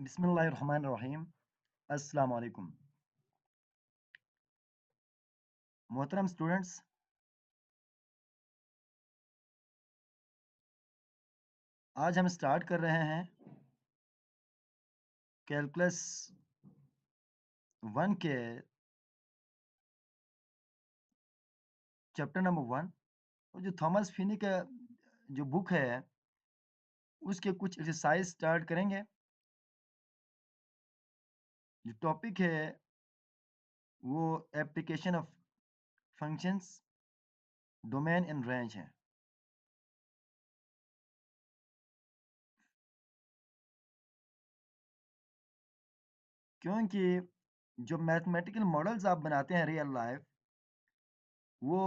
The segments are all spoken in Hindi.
बिस्मिल्लाहिर्रहमानिर्रहीम। अस्सलाम वालेकुम। मोहतरम स्टूडेंट्स, आज हम स्टार्ट कर रहे हैं कैलकुलस 1 के चैप्टर नंबर 1 और जो थॉमस फिनी का जो बुक है उसके कुछ एक्सरसाइज स्टार्ट करेंगे। जो टॉपिक है वो application of functions, domain and range है। क्योंकि जो मैथमेटिकल मॉडल्स आप बनाते हैं रियल लाइफ, वो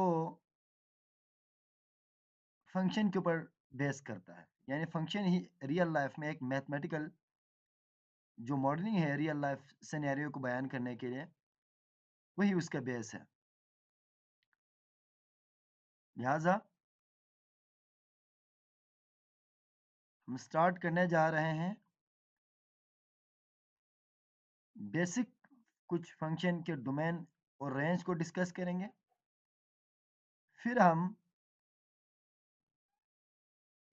फंक्शन के ऊपर बेस करता है। यानी फंक्शन ही रियल लाइफ में एक मैथमेटिकल जो मॉडलिंग है रियल लाइफ सिनेरियो को बयान करने के लिए, वही उसका बेस है। लिहाजा हम स्टार्ट करने जा रहे हैं बेसिक कुछ फंक्शन के डोमेन और रेंज को डिस्कस करेंगे। फिर हम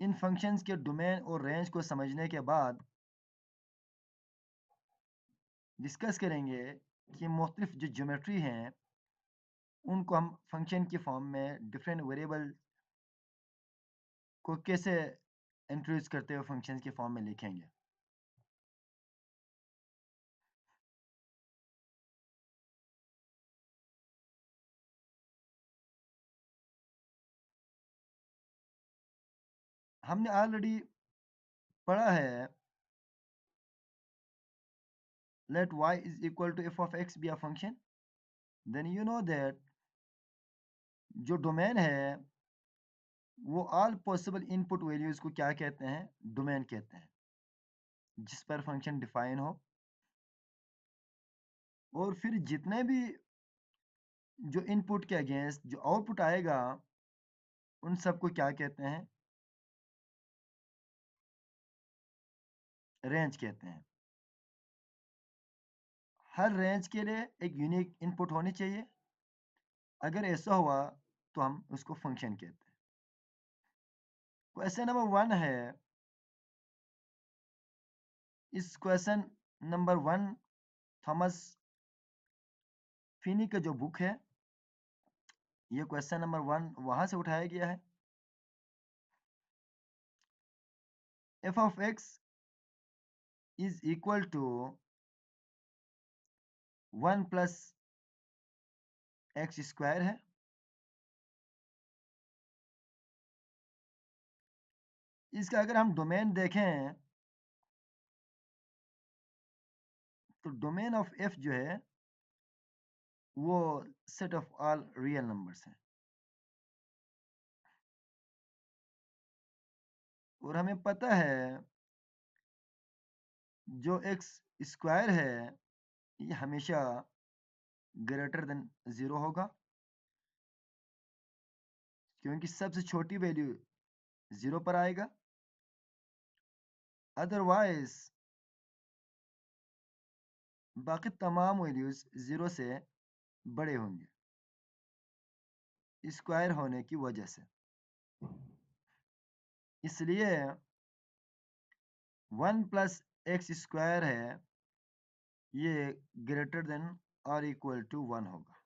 इन फंक्शंस के डोमेन और रेंज को समझने के बाद डिस्कस करेंगे कि मुख्तलिफ जो ज्योमेट्री हैं उनको हम फंक्शन की फॉर्म में डिफरेंट वेरिएबल को कैसे इंट्रोड्यूस करते हुए फंक्शन की फॉर्म में लिखेंगे। हमने ऑलरेडी पढ़ा है let y is equal to f of x be a function, then you know that जो डोमेन है वो ऑल पॉसिबल इनपुट वैल्यूज को क्या कहते हैं, डोमेन कहते हैं, जिस पर फंक्शन डिफाइन हो। और फिर जितने भी जो इनपुट के अगेंस्ट जो आउटपुट आएगा उन सबको क्या कहते हैं, रेंज कहते हैं। हर रेंज के लिए एक यूनिक इनपुट होनी चाहिए। अगर ऐसा हुआ तो हम उसको फंक्शन कहते हैं। क्वेश्चन नंबर 1 है। इस क्वेश्चन नंबर 1 थॉमस फिनी का जो बुक है, ये क्वेश्चन नंबर 1 वहां से उठाया गया है। F of X is equal to 1 plus X square है। इसका अगर हम डोमेन देखें तो डोमेन ऑफ एफ जो है वो set of all real numbers है। और हमें पता है जो एक्स स्क्वायर है ये हमेशा ग्रेटर देन 0 होगा, क्योंकि सबसे छोटी वैल्यू 0 पर आएगा। अदरवाइज बाकी तमाम वैल्यूज 0 से बड़े होंगे स्क्वायर होने की वजह से। इसलिए 1 प्लस एक्स स्क्वायर है ये ग्रेटर देन और इक्वल टू 1 होगा।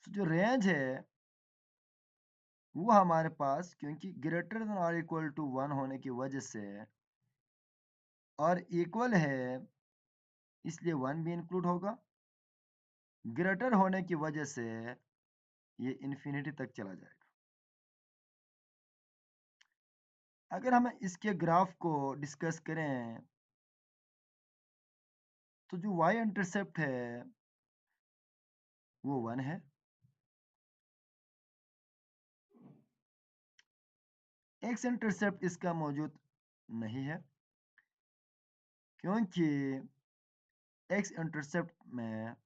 तो जो रेंज है वो हमारे पास, क्योंकि ग्रेटर देन और इक्वल टू 1 होने की वजह से और इक्वल है, इसलिए 1 भी इंक्लूड होगा। ग्रेटर होने की वजह से ये इन्फिनिटी तक चला जाएगा। अगर हम इसके ग्राफ को डिस्कस करें तो जो y इंटरसेप्ट है वो 1 है। x इंटरसेप्ट इसका मौजूद नहीं है, क्योंकि x इंटरसेप्ट में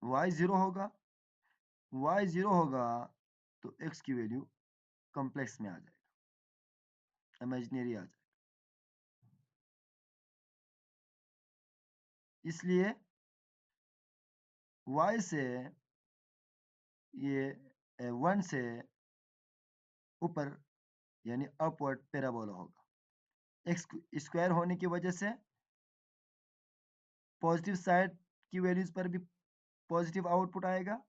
y 0 होगा। y 0 होगा तो x की वैल्यू कॉम्प्लेक्स में आ जाएगा। इमेजिनरी आ जाएगा। इसलिए y से ये 1 से ऊपर यानी अपवर्ड पैराबोला होगा। एक्स स्क्वायर होने की वजह से पॉजिटिव साइड की वैल्यूज पर भी पॉजिटिव आउटपुट आएगा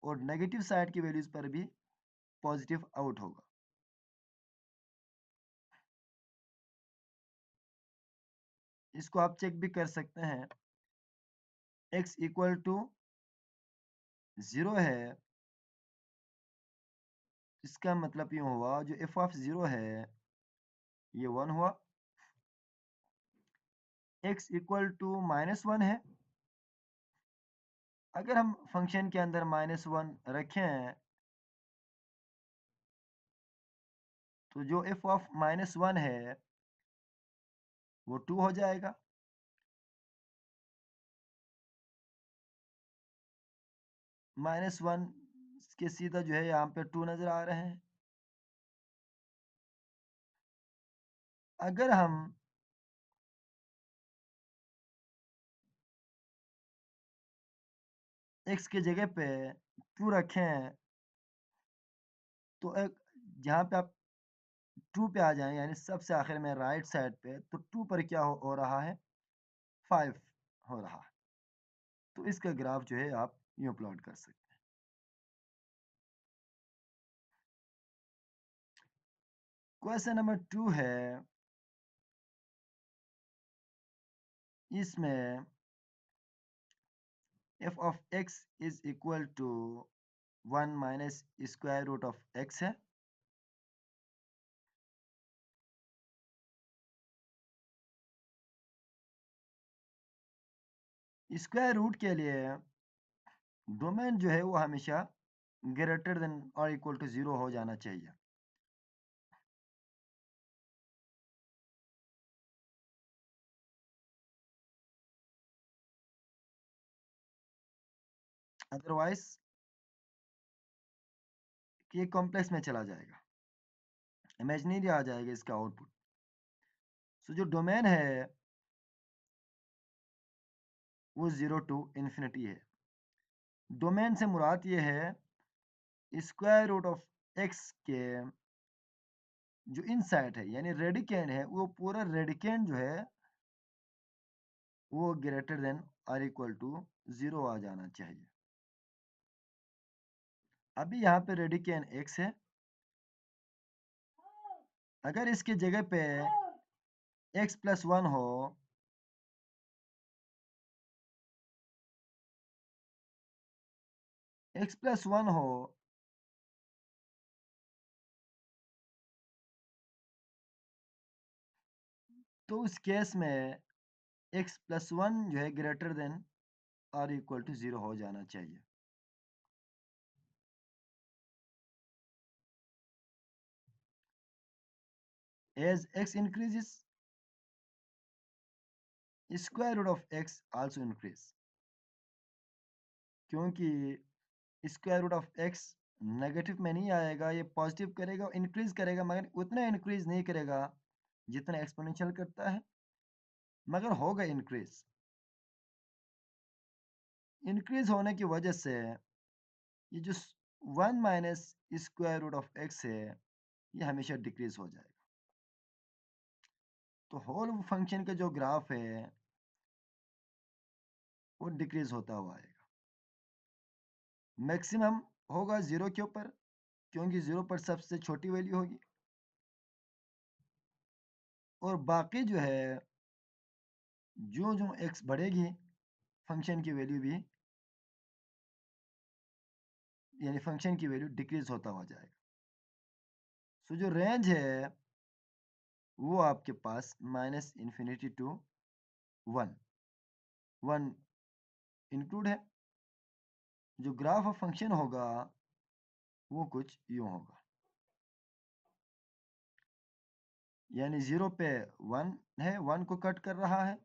और नेगेटिव साइड की वैल्यूज पर भी पॉजिटिव आउट होगा। इसको आप चेक भी कर सकते हैं। x इक्वल टू 0 है, इसका मतलब यूं हुआ जो f ऑफ 0 है ये 1 हुआ। x इक्वल टू -1 है, अगर हम फंक्शन के अंदर -1 रखें तो जो f ऑफ -1 है वो 2 हो जाएगा। -1 के सीधा जो है यहाँ पे 2 नजर आ रहे हैं। अगर हम x की जगह पे 2 रखें तो एक जहाँ पे आप 2 पे आ जाएं यानी सबसे आखिर में राइट साइड पे, तो 2 पर क्या हो रहा है, 5 हो रहा है। तो इसका ग्राफ जो है आप यूं प्लॉट कर सकते हैं। क्वेश्चन नंबर 2 है, इसमें f of x is equal to 1 minus square root of x है। स्क्वायर रूट के लिए डोमेन जो है वो हमेशा ग्रेटर देन और इक्वल टू 0 हो जाना चाहिए। अदरवाइज ये कॉम्प्लेक्स में चला जाएगा, इमेजिनरी आ जाएगा इसका आउटपुट। सो जो डोमेन है वो 0 टू इन्फिनिटी है। डोमेन से मुराद ये है स्क्वायर रूट ऑफ एक्स के जो इनसाइड है यानी रेडिकेंड है, वो पूरा रेडिकेंड जो है वो ग्रेटर देन और इक्वल टू 0 आ जाना चाहिए। अभी यहाँ पे रेडिकेंड x है, अगर इसकी जगह पे x प्लस 1 हो x प्लस 1 हो तो उस केस में x प्लस 1 जो है ग्रेटर देन और इक्वल टू 0 हो जाना चाहिए। As x increases square root of x also increase, क्योंकि square root of x negative में नहीं आएगा, ये पॉजिटिव करेगा, इंक्रीज करेगा, मगर उतना इंक्रीज नहीं करेगा जितना एक्सपोनेंशियल करता है, मगर होगा इंक्रीज। इंक्रीज होने की वजह से ये जो 1 minus square root of X है ये हमेशा डिक्रीज हो जाएगा। तो होल फंक्शन का जो ग्राफ है वो डिक्रीज होता हुआ आएगा। मैक्सिमम होगा 0 के ऊपर, क्योंकि 0 पर सबसे छोटी वैल्यू होगी, और बाकी जो है जो जो एक्स बढ़ेगी फंक्शन की वैल्यू भी यानी फंक्शन की वैल्यू डिक्रीज होता हुआ जाएगा। सो जो रेंज है वो आपके पास माइनस इन्फिनिटी टू 1 1 इंक्लूड है। जो ग्राफ ऑफ फंक्शन होगा वो कुछ यूं होगा, यानी 0 पे 1 है, 1 को कट कर रहा है,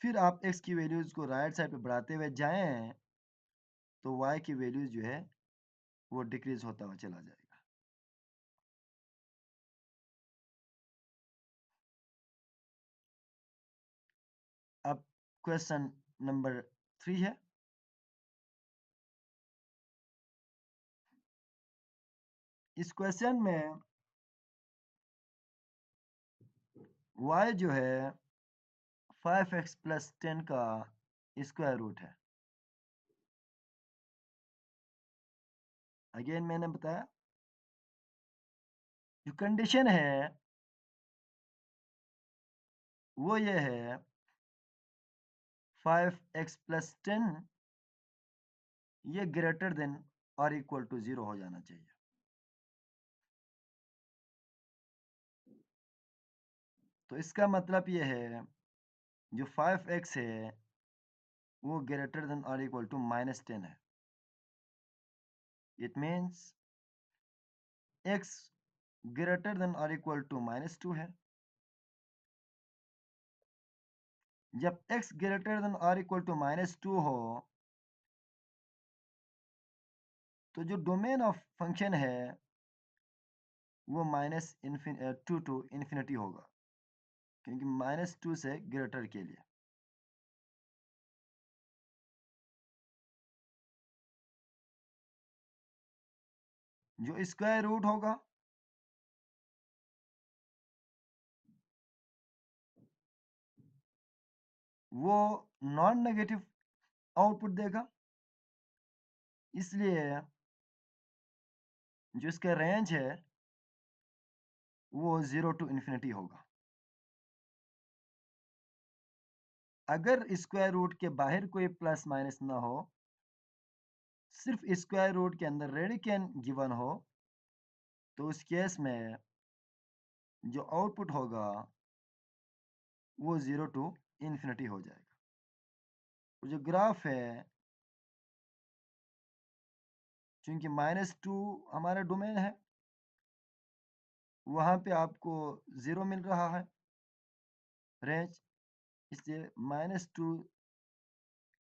फिर आप x की वैल्यूज को राइट साइड पे बढ़ाते हुए जाएं तो y की वैल्यूज जो है वो डिक्रीज होता हुआ चला जाएगा। क्वेश्चन नंबर 3 है। इस क्वेश्चन में y जो है 5x प्लस 10 का स्क्वायर रूट है। अगेन मैंने बताया जो कंडीशन है वो ये है 5x प्लस 10 ये ग्रेटर देन और इक्वल टू 0 हो जाना चाहिए। तो इसका मतलब ये है जो 5x है वो ग्रेटर देन और इक्वल टू -10 है। It means x greater than और इक्वल टू -2 है। जब x ग्रेटर देन और इक्वल टू -2 हो तो जो डोमेन ऑफ फंक्शन है वो -2 टू इन्फिनिटी होगा, क्योंकि -2 से ग्रेटर के लिए। जो स्क्वायर रूट होगा वो नॉन नेगेटिव आउटपुट देगा, इसलिए जो इसका रेंज है वो 0 टू इन्फिनिटी होगा। अगर स्क्वायर रूट के बाहर कोई प्लस माइनस ना हो, सिर्फ स्क्वायर रूट के अंदर रेडिकन गिवन हो, तो उस केस में जो आउटपुट होगा वो 0 टू इन्फिनिटी हो जाएगा। तो जो ग्राफ है, चूंकि -2 हमारा डोमेन है, वहां पे आपको 0 मिल रहा है रेंज, इसलिए -2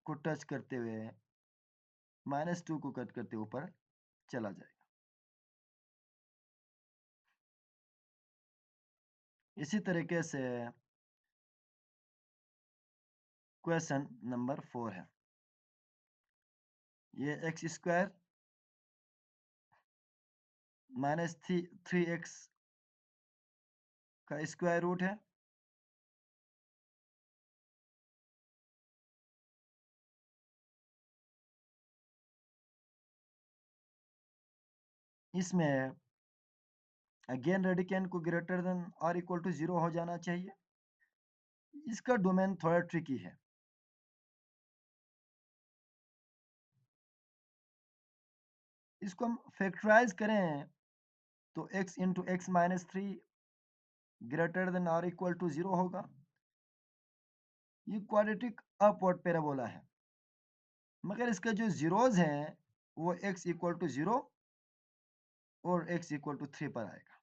को टच करते हुए -2 को कट करते ऊपर चला जाएगा। इसी तरीके से क्वेश्चन नंबर 4 है। ये x स्क्वायर -3x का स्क्वायर रूट है। इसमें अगेन रेडिकन को ग्रेटर देन और इक्वल टू 0 हो जाना चाहिए। इसका डोमेन थोड़ा ट्रिकी है। इसको हम फैक्टराइज करें तो x into x minus 3 greater than और इक्वल टू 0 होगा। ये क्वाड्रेटिक अपवर्ड पैराबोला है, मगर इसके जो जीरोज हैं वो x इक्वल टू 0 और x इक्वल टू 3 पर आएगा।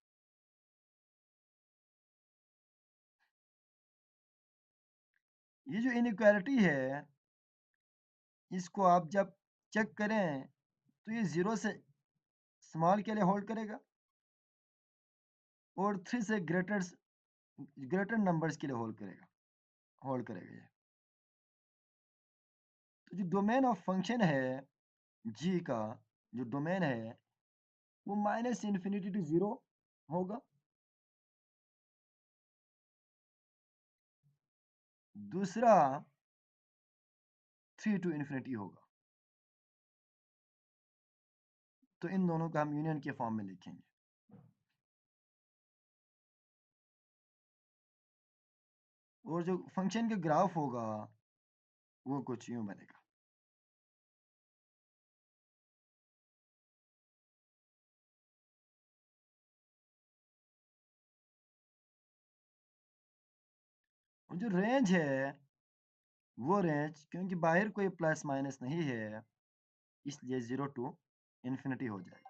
ये जो इनइक्वालिटी है इसको आप जब चेक करें तो ये 0 से स्मॉल के लिए होल्ड करेगा और 3 से ग्रेटर नंबर्स के लिए होल्ड करेगा ये। तो जो डोमेन ऑफ फंक्शन है g का, जो डोमेन है वो -इन्फिनिटी टू 0 होगा। दूसरा 3 टू इन्फिनिटी होगा। तो इन दोनों का हम यूनियन के फॉर्म में लिखेंगे। और जो फंक्शन का ग्राफ होगा वो कुछ यूं बनेगा। और जो रेंज है वो रेंज, क्योंकि बाहर कोई प्लस माइनस नहीं है, इसलिए 0 टू इन्फिनिटी हो जाएगा।